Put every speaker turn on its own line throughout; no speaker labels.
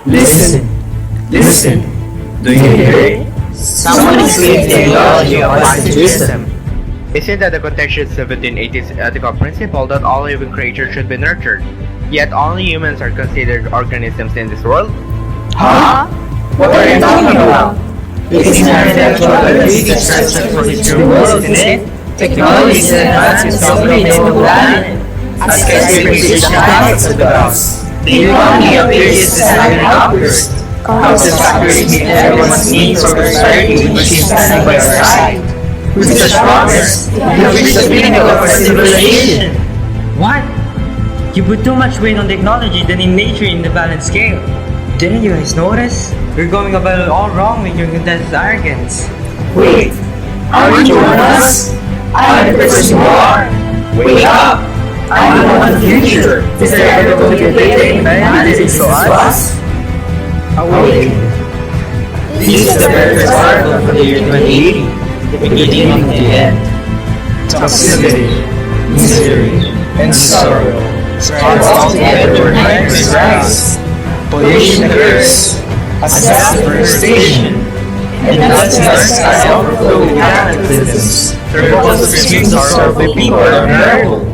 Listen, listen. Do you hear it? Someone is leading technology of wisdom.
Isn't that the contentious 1780s ethical principle that all living creatures should be nurtured? Yet only humans are considered organisms in this world?
Huh? What are you talking about? It is inherent ability to transform into world, isn't it? Technology is advanced dominating the planet. As skyscrapers the heights of the gods, the economy appears designed outburst. Houses factories meet everyone's needs for prosperity when she's standing by our side. With such progress, we have reached the pinnacle of our civilization.
What? You put too much weight on technology than in nature in the balanced scale. Didn't you guys notice? You're going about it all wrong with your contentious arrogance.
Wait, aren't you one of us? I am the person you are. Wake up! I am the one of the future. Is there ever going to be a day when humanity is to us? Awaken. This is the very first article from the year 2080, the beginning of the end. Toxicity, misery, and sorrow starts all together where nightmares rise. Pollution occurs, deforestation, and nuts in our sky overflow with cataclysms. The reports of streams are served by people are unbearable.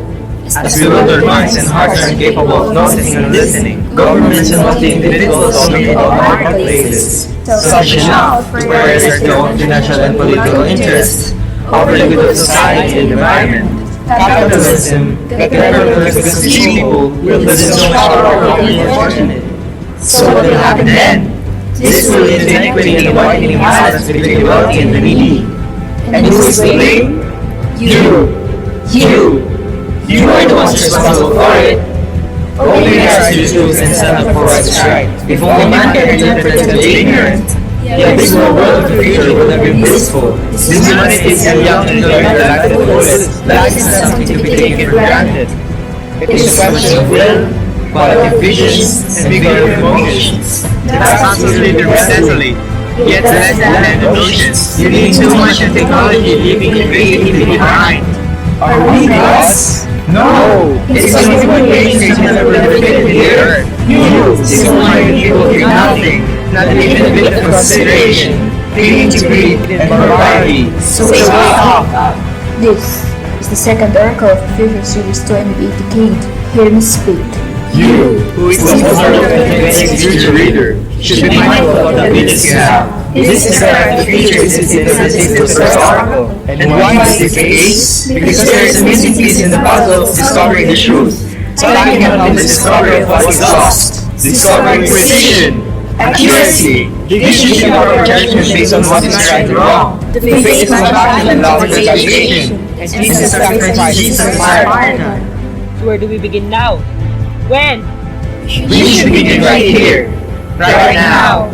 As bewildered minds and hearts are incapable of noticing and listening, governments and wealthy individuals dominate all marketplaces, such enough to prioritize their own financial and political interests over the good of society and the environment. Capitalism, the government against the people, will listen to power over the unfortunate. So what will happen then? This will lead to inequity and the widening balance between the wealthy and the needy. And who is to blame? You are the ones responsible for it. Only has to choose and stand up for what's right. If only man can interpret the ignorant, the abysmal world of the future would have been blissful. This humanity is young and enjoying their life to the fullest. Life is not something to be taken for granted. It is a question of will, quality of visions, and vigor of emotions.
That's absolutely necessary. Yet less than emotions.
You need too much in technology, leaving creativity behind. Are we gods? No! It's a human beings that never benefited the earth. You, simple-minded people, hear nothing, not even a bit of consideration. They need to breed and barbarity. So wake up!
This is the second oracle of the Future Series 2080 Decade. Hear me speak.
You, who is the most organized future reader, should be mindful of the abilities you have. This is the future is in the first oracle. And why is this the case? Because there is a missing piece in the puzzle of discovering the truth. Lacking upon the discovery of what is lost. Discovering precision, accuracy, the issues of our judgment based on what is right and wrong. The faith is not active and love realization. And Jesus sacrificed Jesus fire.
Where do we begin now? When?
We should begin right here, right now.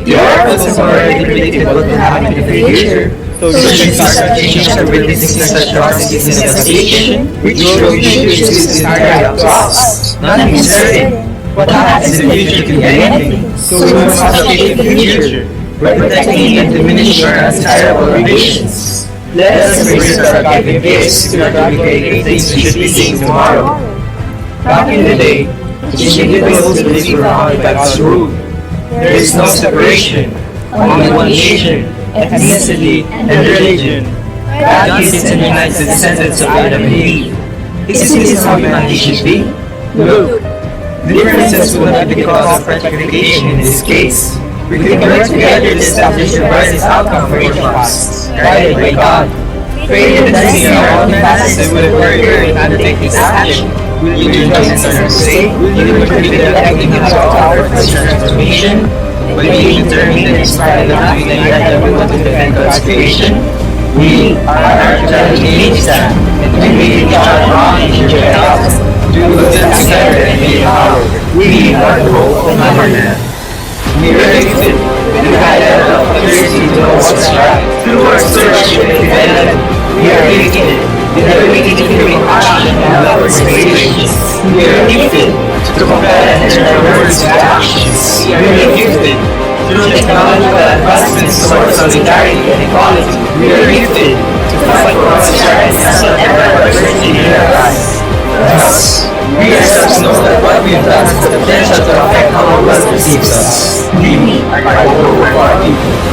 The oracles have already predicted what will happen in the future. So should our are witnessing such atrocities in devastation, which will choose this entirely up to us. Nothing is certain. What happens in the future can be anything. So we must anticipate the future, by protecting and diminishing our undesirable ambitions. Let us embrace our God-given gifts to replicate great things we should be seeing tomorrow. Back in the day, each individual believed were bounded by God's rule. There is no separation, only one nation, ethnicity, and religion. God gives and unites the descendants of Adam and Eve. Is this how humanity should be? Look, differences will not be the cause of rectification in this case. We can work together to establish the brightest outcome for each of us, guided by God. Pray that the seeing our own balances will occur in undertake this action. Will you do justice on our sake? Will you contribute to acting as our power for transformation? Will you determine and inspire the mind and everyone to defend God's creation? We are arbitrary Ministan, and when we reach our wrong in your health, do good together and be power. We are the hope of Motherland. We are gifted with the guidance of curiosity to know what's right. Through our search for independence, we are gifted with the ability to feel compassion and love for situations. We are gifted to compare and turn our words to actions. We are gifted through technological advancements towards solidarity and equality. We are gifted to fight for what's right and not ever adversity in our lives. Thus, We ourselves know that what we've done has the potential to affect how our world perceives us. We are over 40.